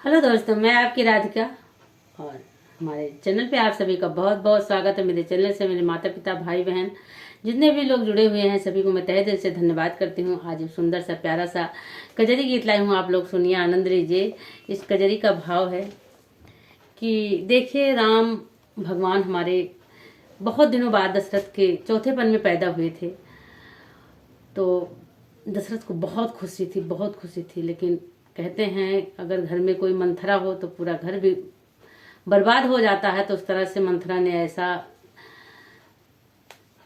Hello दोस्तों, मैं आपकी राधिका और हमारे चैनल पे आप सभी का बहुत बहुत स्वागत है। मेरे चैनल से मेरे माता पिता भाई बहन जितने भी लोग जुड़े हुए हैं सभी को मैं तहे दिल से धन्यवाद करती हूँ। आज एक सुंदर सा प्यारा सा कजरी गीत लाई हूँ, आप लोग सुनिए, आनंद लीजिए। इस कजरी का भाव है कि देखिए, राम भगवान हमारे बहुत दिनों बाद दशरथ के चौथेपन में पैदा हुए थे। तो दशरथ को बहुत खुशी थी, लेकिन कहते हैं अगर घर में कोई मंथरा हो तो पूरा घर भी बर्बाद हो जाता है। तो उस तरह से मंथरा ने ऐसा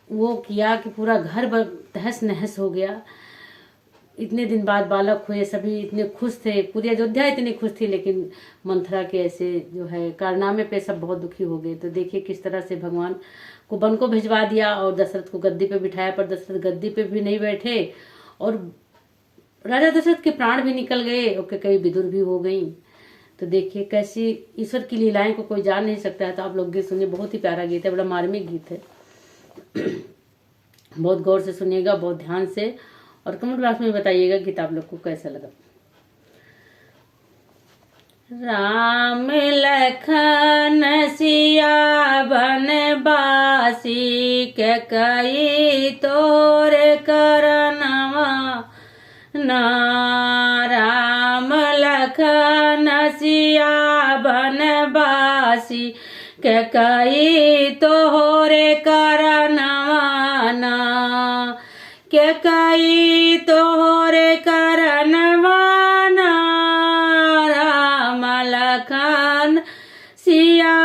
वो किया कि पूरा घर तहस नहस हो गया। इतने दिन बाद बालक हुए, सभी इतने खुश थे, पूरी अयोध्या इतनी खुश थी, लेकिन मंथरा के ऐसे जो है कारनामे पे सब बहुत दुखी हो गए। तो देखिए किस तरह से भगवान को वन को भिजवा दिया और दशरथ को गद्दी पे बिठाया, पर दशरथ गद्दी पे भी नहीं बैठे और राजा दशरथ के प्राण भी निकल गए और कई विदुर भी हो गई। तो देखिए कैसी ईश्वर की लीलाएं को कोई जान नहीं सकता है। तो आप लोग गीत सुनिए, बहुत ही प्यारा गीत है, बड़ा मार्मिक गीत है। बहुत गौर से सुनिएगा, बहुत ध्यान से, और कमेंट बॉक्स में बताइएगा गीत आप लोग को कैसा लगा। राम लखन सिया बनवासी के कई तोर करनवा ना। राम लखन सिया बनवासी के कई तोरे करनवा ना। के कई तोरे करनवा ना। राम लखन सिया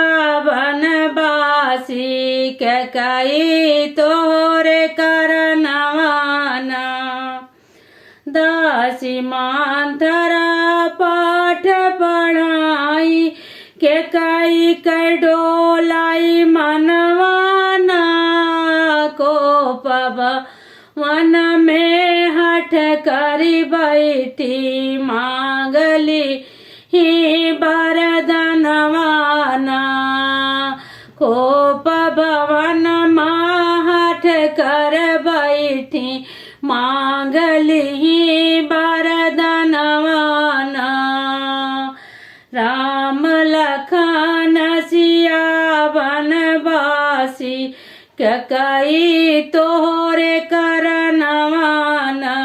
बनवासी के कई तोरे करनवा ना। दासी मंथरा पाठ पढ़ाई के कई कर डोलाई मनवाना। को पब वन में हठ करी बैठी मांगली ही बरदनवाना। को पवन हठ कर बैठी मांगली बरदनवाना। राम लखन सिया बनवासी के कई तोरे करनवाना।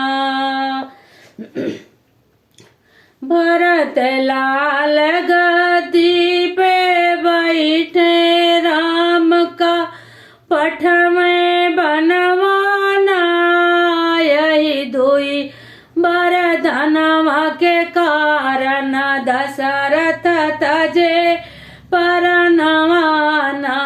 भरत लाल गद्दी पे बैठे राम का पठ में बनवाना। यही दुई बरदनवा के कारण दशरथ तजे परनवाना।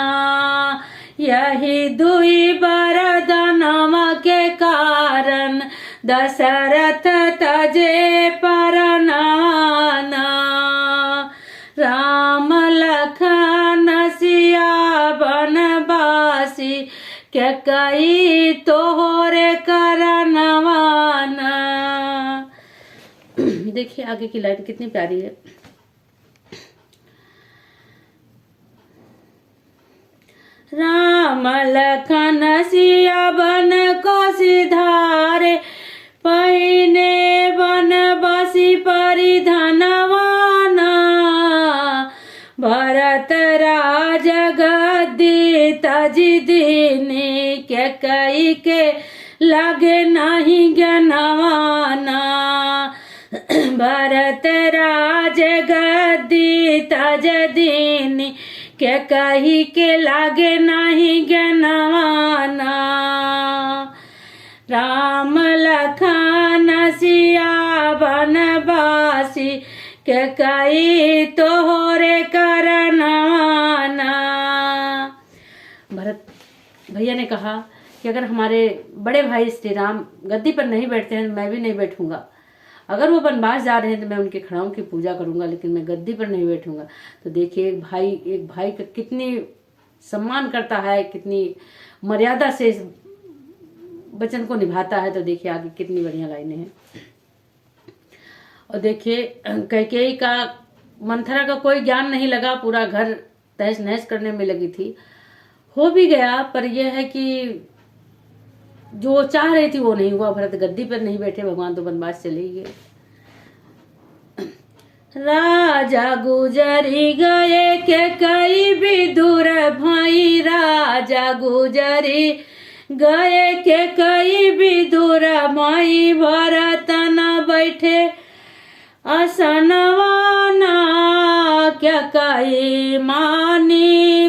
यही दुई बरदनवा के कारण दशरथ तजे परनवाना। राम लखन सिया बनवासी के कई तोरे करनवाना। देखिए आगे की लाइन कितनी प्यारी है। राम लखन सिया बन को सिधारे पहिने बनवासी परिधनवाना। भरत राज गद्दी तजी दीनी के कई के लगे नहीं ज्ञानवाना। भरत राज गद्दी तज दीनी के कही के लागे नहीं ज्ञानवाना। राम लखन सिया बनवासी के कई तोरे करनवाना। भरत भैया ने कहा कि अगर हमारे बड़े भाई श्री राम गद्दी पर नहीं बैठते हैं तो मैं भी नहीं बैठूंगा। अगर वो वनवास जा रहे हैं तो मैं उनके खड़ाओं की पूजा करूंगा, लेकिन मैं गद्दी पर नहीं बैठूंगा। तो देखिए एक भाई का कितनी सम्मान करता है, कितनी मर्यादा से इस वचन को निभाता है। तो देखिए आगे कितनी बढ़िया लाइनें हैं। और देखिए कैकेयी का मंथरा का कोई ज्ञान नहीं लगा, पूरा घर तहस नहस करने में लगी थी। हो भी गया, पर यह है कि जो चाह रही थी वो नहीं हुआ। भरत गद्दी पर नहीं बैठे, भगवान तो वनवास चले ही गए। राजा गुजरी गए के कई विदुर भई, राजा गुजरी गए के कई विदुर भई, भरत न बैठे असनवाना, क्या कई मानी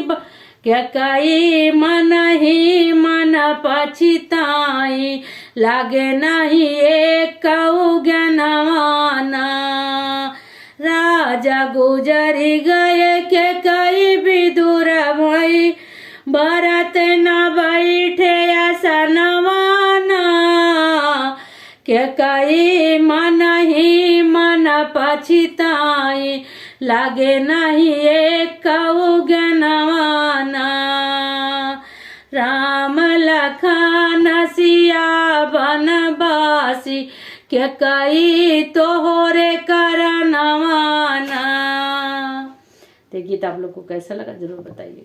क्या कई मन ही मन पछिताई, लागे नहीं एक ज्ञानवाना। राजा गुजरी गए के कई विदुर भई, भरत न बैठे असनवाना, के कई मन ही मन पछिताई, लागे नहीं एक ज्ञानवाना। राम लखन सिया बनवासी, के कई तोहरे करनवाना। तो गीत आप लोग को कैसा लगा जरूर बताइए।